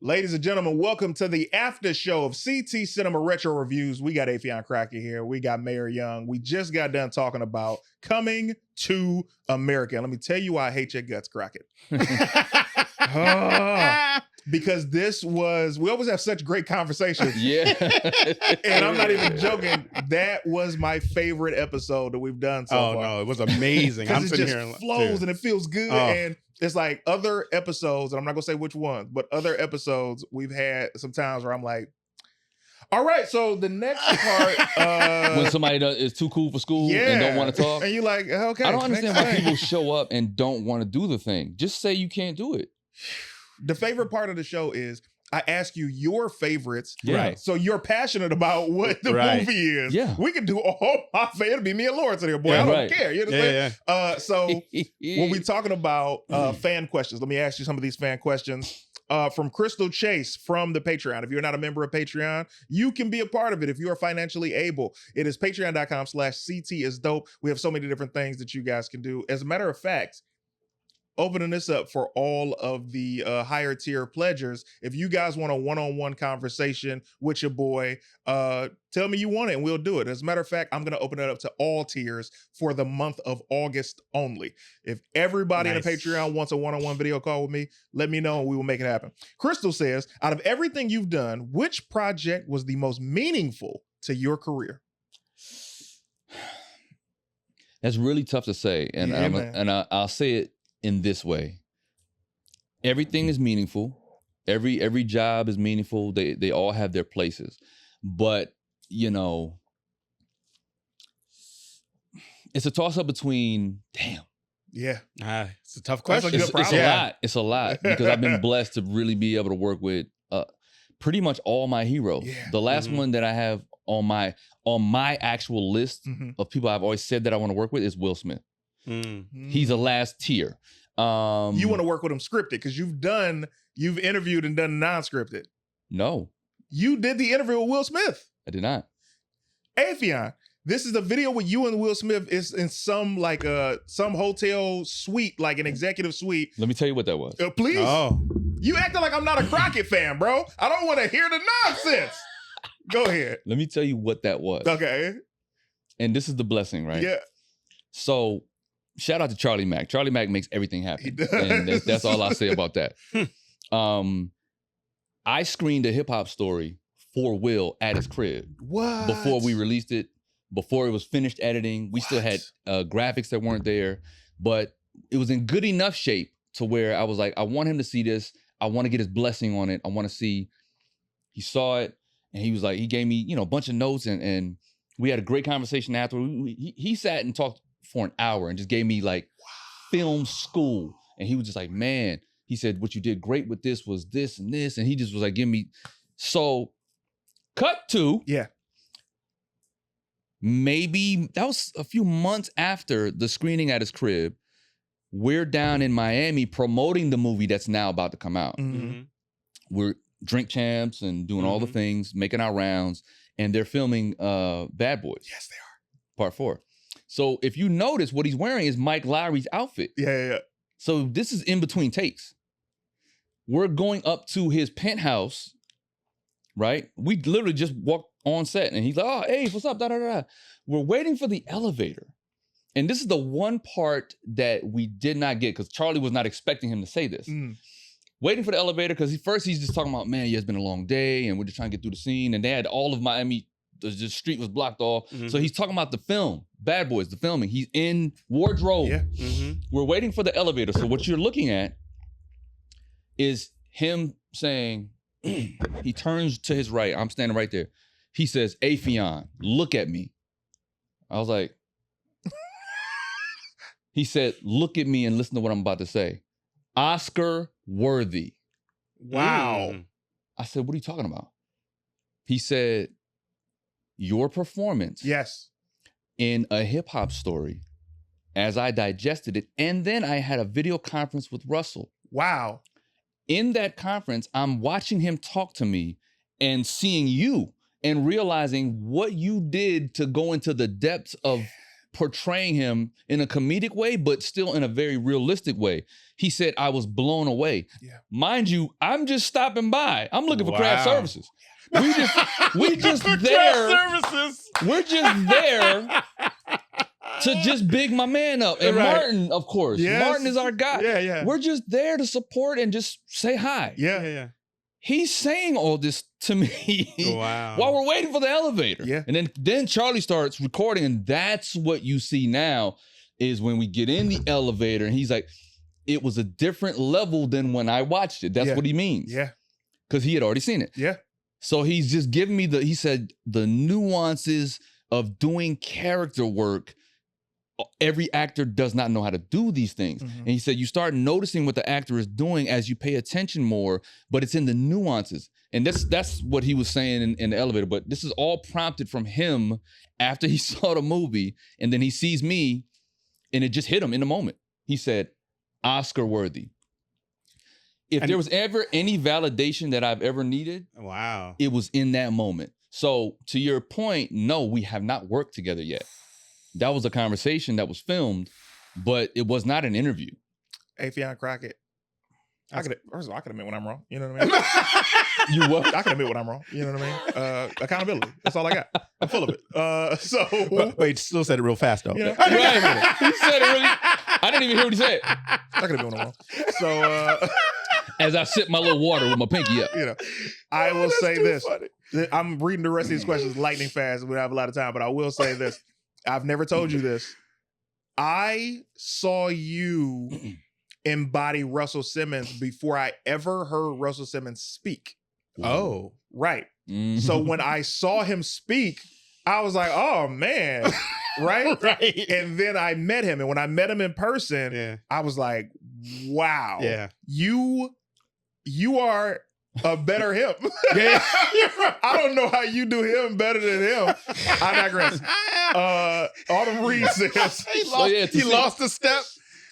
Ladies and gentlemen, welcome to the after show of CT Cinema Retro Reviews. We got Afion Crockett here. We got Mayor Young. We just got done talking about Coming to America. And let me tell you why I hate your guts, Crockett. Because we always have such great conversations. Yeah. And I'm not even joking. That was my favorite episode that we've done so far. Oh, no, it was amazing. I'm It sitting just here flows and it feels good. And it's like other episodes, and I'm not going to say which ones, but other episodes we've had some times where I'm like, all right, so the next part. When somebody is too cool for school and don't want to talk. And you're like, okay. I don't understand why thing. people show up and don't want to do the thing. Just say you can't do it. The favorite part of the show is I ask you your favorites. Yeah. Right. So you're passionate about what the movie is. Yeah. We can do all my favorite. It'll be me and Lawrence in here, boy. I don't care. You understand? So when we talking about fan questions, let me ask you some of these fan questions. From Crystal Chase from the Patreon. If you're not a member of Patreon, you can be a part of it if you are financially able. It is patreon.com/CTisDOPE. We have so many different things that you guys can do. As a matter of fact, opening this up for all of the higher tier pledgers. If you guys want a one-on-one conversation with your boy, tell me you want it and we'll do it. As a matter of fact, I'm going to open it up to all tiers for the month of August only. If everybody in the Patreon wants a one-on-one video call with me, let me know and we will make it happen. Crystal says, out of everything you've done, which project was the most meaningful to your career? That's really tough to say. And, I'll say it in this way. Everything is meaningful. Every job is meaningful. They all have their places. But, you know, it's a toss-up between, damn. Yeah. It's a tough question. It's a lot because I've been blessed to really be able to work with pretty much all my heroes. Yeah. The last one that I have on my actual list of people I've always said that I want to work with is Will Smith. He's a last tier. You want to work with him scripted because you've interviewed and done non-scripted. No. You did the interview with Will Smith. I did not. Afion, this is the video with you and Will Smith is in some hotel suite, like an executive suite. Let me tell you what that was. Please. Oh. You acting like I'm not a Crockett fan, bro. I don't want to hear the nonsense. Go ahead. Let me tell you what that was. Okay. And this is the blessing, right? Yeah. So shout out to Charlie Mack. Charlie Mack makes everything happen. He does. And that's all I'll say about that. I screened a hip hop story for Will at his crib. What? Before we released it, before it was finished editing. We still had graphics that weren't there, but it was in good enough shape to where I was like, I want him to see this. I want to get his blessing on it. I want to see. He saw it and he was like, he gave me, a bunch of notes and we had a great conversation after. He sat and talked for an hour and just gave me film school. And he was just like, man, he said, what you did great with this was this and this. And he just was like, give me. So cut to. Yeah. Maybe that was a few months after the screening at his crib. We're down in Miami promoting the movie that's now about to come out. Mm-hmm. We're drink champs and doing all the things, making our rounds. And they're filming Bad Boys. Yes, they are. Part 4. So if you notice, what he's wearing is Mike Lowry's outfit. Yeah. So this is in between takes. We're going up to his penthouse, right? We literally just walked on set and he's like, oh, hey, what's up? Da, da, da, da. We're waiting for the elevator. And this is the one part that we did not get because Charlie was not expecting him to say this. Waiting for the elevator because he's just talking about, man, yeah, it's been a long day and we're just trying to get through the scene. And they had all of Miami, the street was blocked off. So he's talking about the film, Bad Boys, the filming. He's in wardrobe. Yeah. We're waiting for the elevator. So what you're looking at is him saying, he turns to his right. I'm standing right there. He says, Afion, look at me. I was like, he said, look at me and listen to what I'm about to say. Oscar worthy. Wow. I said, what are you talking about? He said, your performance. Yes. In a hip hop story, as I digested it, and then I had a video conference with Russell. Wow. In that conference, I'm watching him talk to me and seeing you and realizing what you did to go into the depths of portraying him in a comedic way, but still in a very realistic way. He said, I was blown away. Yeah. Mind you, I'm just stopping by. I'm looking for craft services. We just there. We're just there to just big my man up. And Martin, of course. Yes. Martin is our guy. Yeah, yeah. We're just there to support and just say hi. Yeah, yeah. He's saying all this to me while we're waiting for the elevator. Yeah. And then Charlie starts recording, and that's what you see now is when we get in the elevator, and he's like, it was a different level than when I watched it. That's what he means. Yeah. Because he had already seen it. Yeah. So he's just giving me he said, the nuances of doing character work. Every actor does not know how to do these things. Mm-hmm. And he said, you start noticing what the actor is doing as you pay attention more, but it's in the nuances. And that's what he was saying in the elevator. But this is all prompted from him after he saw the movie. And then he sees me and it just hit him in the moment. He said, Oscar worthy. If there was ever any validation that I've ever needed, it was in that moment. So to your point, no, we have not worked together yet. That was a conversation that was filmed, but it was not an interview. Affion Crockett. First of all, I can admit when I'm wrong. You know what I mean? You what? I can admit when I'm wrong. You know what I mean? Accountability. That's all I got. I'm full of it. Wait, still said it real fast though. You know? Right. He said it really. I didn't even hear what he said. I can admit when I'm wrong. So as I sip my little water with my pinky up. You know, I will say this. Funny. I'm reading the rest of these questions lightning fast. We don't have a lot of time, but I will say this. I've never told you this. I saw you embody Russell Simmons before I ever heard Russell Simmons speak. Oh. Right. Mm-hmm. So when I saw him speak, I was like, oh man. Right? Right. And then I met him. And when I met him in person, I was like, wow. Yeah. You are a better him. Yeah. I don't know how you do him better than him. I digress. Autumn Reed says he lost a step.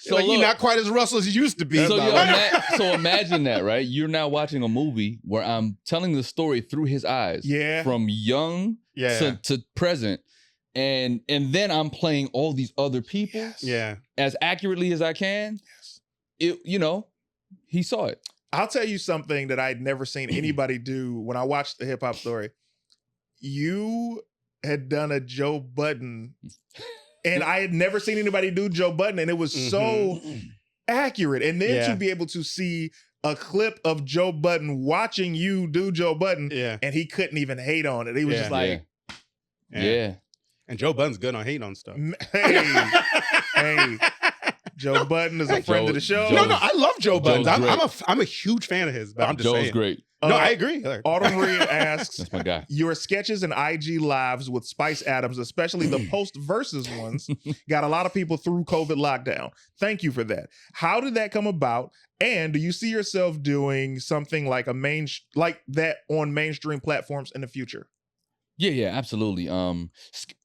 So like, you're not quite as Russell as you used to be. So imagine that, right? You're now watching a movie where I'm telling the story through his eyes. Yeah. From young to present. And then I'm playing all these other people as accurately as I can. Yes. He saw it. I'll tell you something that I'd never seen anybody do when I watched the Hip Hop Story. You had done a Joe Budden, and I had never seen anybody do Joe Budden, and it was so accurate. And then to be able to see a clip of Joe Budden watching you do Joe Budden, and he couldn't even hate on it. He was just like, yeah. And Joe Budden's good on hate on stuff. Hey. Joe Budden is a friend of the show. No, I love Joe Budden. I'm a huge fan of his, but I'm just saying. Joe's great. No, I agree. Autumn Reed asks, that's my guy. Your sketches and IG lives with Spice Adams, especially the post-versus ones, got a lot of people through COVID lockdown. Thank you for that. How did that come about? And do you see yourself doing something like that on mainstream platforms in the future? Yeah, absolutely.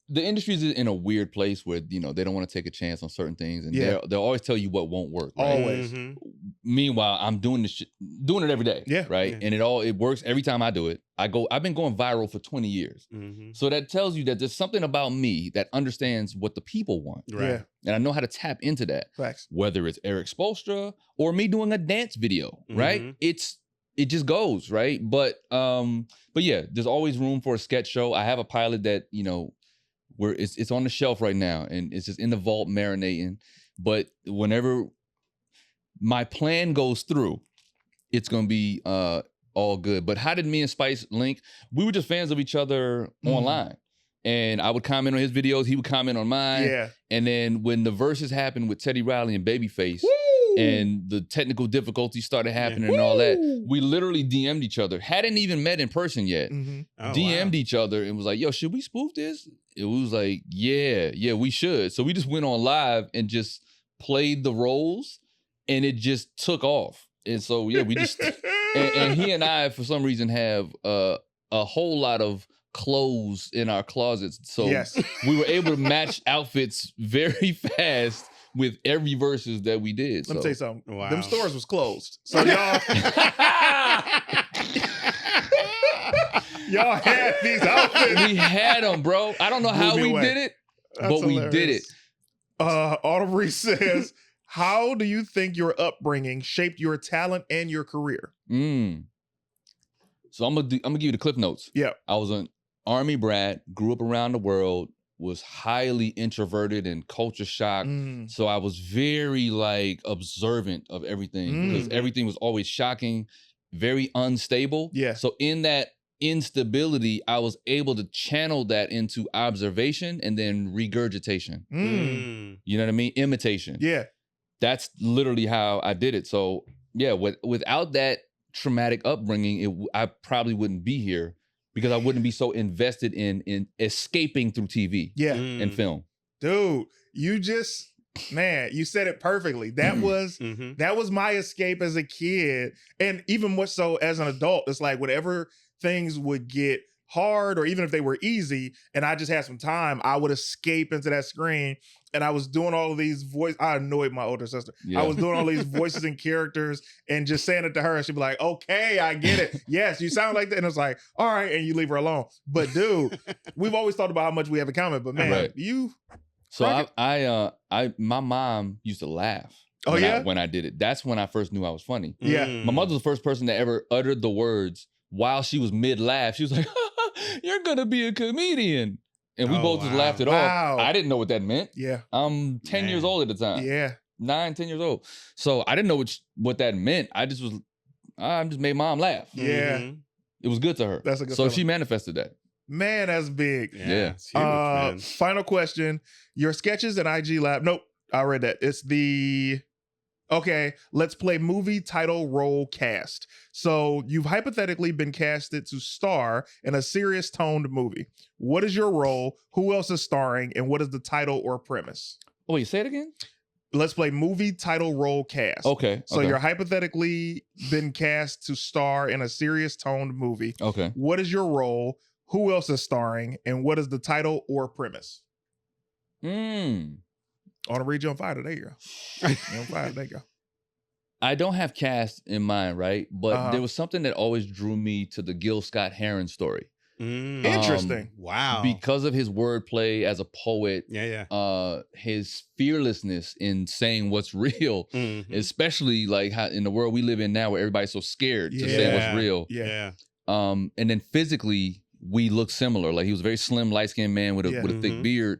The industry is in a weird place where, they don't want to take a chance on certain things, and they'll always tell you what won't work. Right? Always. Mm-hmm. Meanwhile, I'm doing this shit, doing it every day. Yeah. Right. Yeah. And it works every time I do it. I've been going viral for 20 years. Mm-hmm. So that tells you that there's something about me that understands what the people want. Right. Yeah. And I know how to tap into that. Facts. Whether it's Eric Spoelstra or me doing a dance video, right? It just goes, right? But yeah, there's always room for a sketch show. I have a pilot that, where it's on the shelf right now, and it's just in the vault marinating. But whenever my plan goes through, it's gonna be all good. But how did me and Spice link? We were just fans of each other online. And I would comment on his videos, he would comment on mine. Yeah. And then when the verses happened with Teddy Riley and Babyface, and the technical difficulties started happening and all that, we literally DM'd each other. Hadn't even met in person yet. DM'd each other and was like, yo, should we spoof this? It was like, yeah, we should. So we just went on live and just played the roles, and it just took off. And so, we just, and he and I, for some reason, have a whole lot of clothes in our closets. So we were able to match outfits very fast with every verses that we did. Let me tell you something. Wow. Them stores was closed. So y'all y'all had these outfits. We had them, bro. I don't know how we did it. but we did it. Autumn Reese says, how do you think your upbringing shaped your talent and your career? So I'm gonna give you the cliff notes. Yeah. I was an Army brat, grew up around the world, was highly introverted and culture shock. So I was very like observant of everything because everything was always shocking, very unstable. Yeah. So in that instability, I was able to channel that into observation and then regurgitation. You know what I mean? Imitation. Yeah. That's literally how I did it. So yeah, without that traumatic upbringing, I probably wouldn't be here because I wouldn't be so invested in escaping through TV and film. Dude, you said it perfectly. That was that was my escape as a kid. And even more so as an adult, it's like whenever things would get hard or even if they were easy and I just had some time, I would escape into that screen. And I was doing all of these voices. I annoyed my older sister. Yeah. I was doing all these voices and characters and just saying it to her. And she'd be like, okay, I get it. Yes, you sound like that. And it's like, all right. And you leave her alone. But dude, we've always thought about how much we have in common. But man, you. So my mom used to laugh. When I did it. That's when I first knew I was funny. Yeah. My mother was the first person that ever uttered the words while she was mid-laugh. She was like, you're going to be a comedian. And we both just laughed it off. I didn't know what that meant. Yeah. I'm 10 years old at the time. Yeah. 9, 10 years old. So I didn't know what that meant. I just made mom laugh. Yeah. It was good to her. That's a good So feeling. She manifested that. Man, that's big. Yeah. It's huge, man. Final question. Your sketches and IG Lab. Nope. I read that. It's the... Okay, let's play movie title role cast. So you've hypothetically been casted to star in a serious toned movie. What is your role? Who else is starring? And what is the title or premise? Oh, you say it again? Let's play movie title role cast. Okay. So you're hypothetically been cast to star in a serious toned movie. Okay. What is your role? Who else is starring? And what is the title or premise? I want to read you on fire. There you go. On fire. There you go. I don't have cast in mind, right? But there was something that always drew me to the Gil Scott-Heron story. Interesting. Wow. Because of his wordplay as a poet. Yeah. His fearlessness in saying what's real, especially like how in the world we live in now where everybody's so scared to say what's real. Yeah. And then physically we look similar. Like he was a very slim, light-skinned man with a thick beard.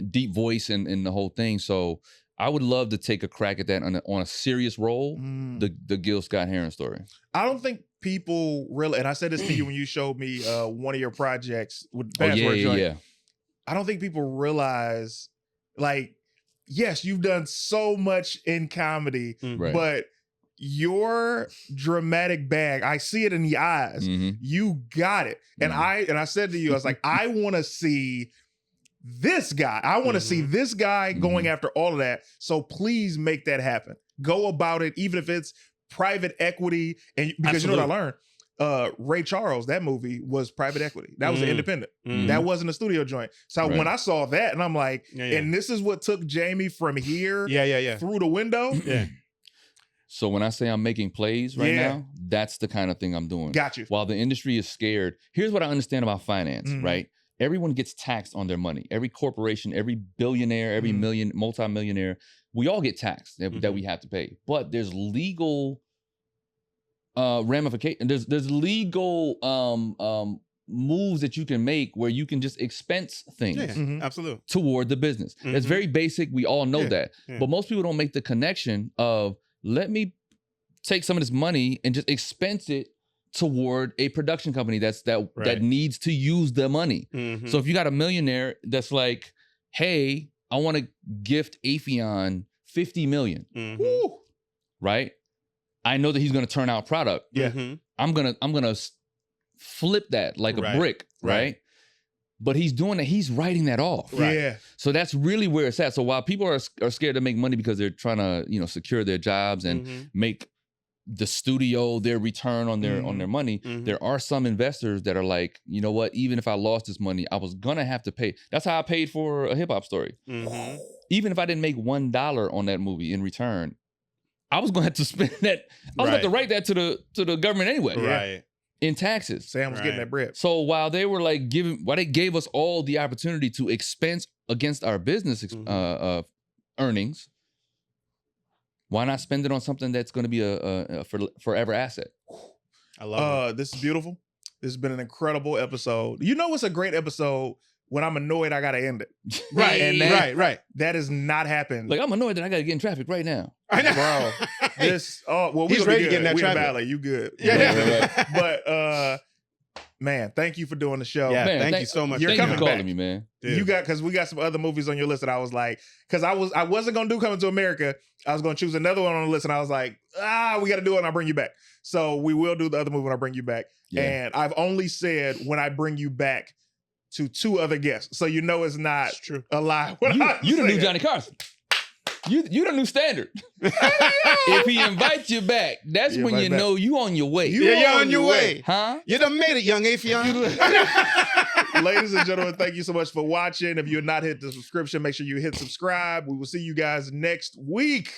Deep voice and the whole thing. So I would love to take a crack at that on a serious role, the Gil Scott-Heron story. I don't think people really, and I said this to you when you showed me one of your projects with Password Joint. I don't think people realize, like, yes, you've done so much in comedy, but your dramatic bag, I see it in the eyes. You got it. And I said to you, I was like, I want to see this guy. I want to see this guy going after all of that. So please make that happen. Go about it, even if it's private equity. And because you know what I learned? Ray Charles, that movie was private equity. That was an independent. That wasn't a studio joint. So when I saw that, and I'm like, and this is what took Jamie from here through the window. So when I say I'm making plays right now, that's the kind of thing I'm doing. Got you. While the industry is scared, here's what I understand about finance, right? Everyone gets taxed on their money. Every corporation, every billionaire, every multimillionaire, we all get taxed that we have to pay. But there's legal ramification. There's legal moves that you can make where you can just expense things absolutely toward the business. It's very basic. We all know that. But most people don't make the connection of, let me take some of this money and just expense it toward a production company that needs to use the money. So if you got a millionaire that's like, hey, I want to gift Afion $50 million, right? I know that he's going to turn out product. I'm gonna flip that like a brick, right? But he's doing that. He's writing that off. So that's really where it's at. So while people are scared to make money because they're trying to secure their jobs and make the studio their return on their money, there are some investors that are like, you know what, even if I lost this money, I was gonna have to pay. That's how I paid for A Hip Hop Story. Even if I didn't make $1 on that movie in return, I was gonna have to spend that. I was gonna have to write that to the government anyway, in taxes. Sam was getting that bread. So while they were like while they gave us all the opportunity to expense against our business earnings, why not spend it on something that's going to be a forever asset? I love it. This is beautiful. This has been an incredible episode. You know what's a great episode? When I'm annoyed, I gotta end it. Right, and that, right. That has not happened. Like, I'm annoyed that I gotta get in traffic right now. I know. Bro. He's ready to get in that traffic. Valley. You good. Yeah. But man, thank you for doing the show. Yeah, Man, thank you so much. You're Thank coming you for calling back. me, man. Dude. Because we got some other movies on your list that I was like, because I wasn't gonna do Coming to America. I was gonna choose another one on the list, and I was like, we gotta do it and I'll bring you back. So we will do the other movie when I bring you back. Yeah. And I've only said when I bring you back to 2 other guests. So you know it's not true. a lie. You the new Johnny Carson. You the new standard. If he invites you back, that's when you know you on your way. You're on your way. Huh? You done made it, young Affion. Ladies and gentlemen, thank you so much for watching. If you're not hit the subscription, make sure you hit subscribe. We will see you guys next week.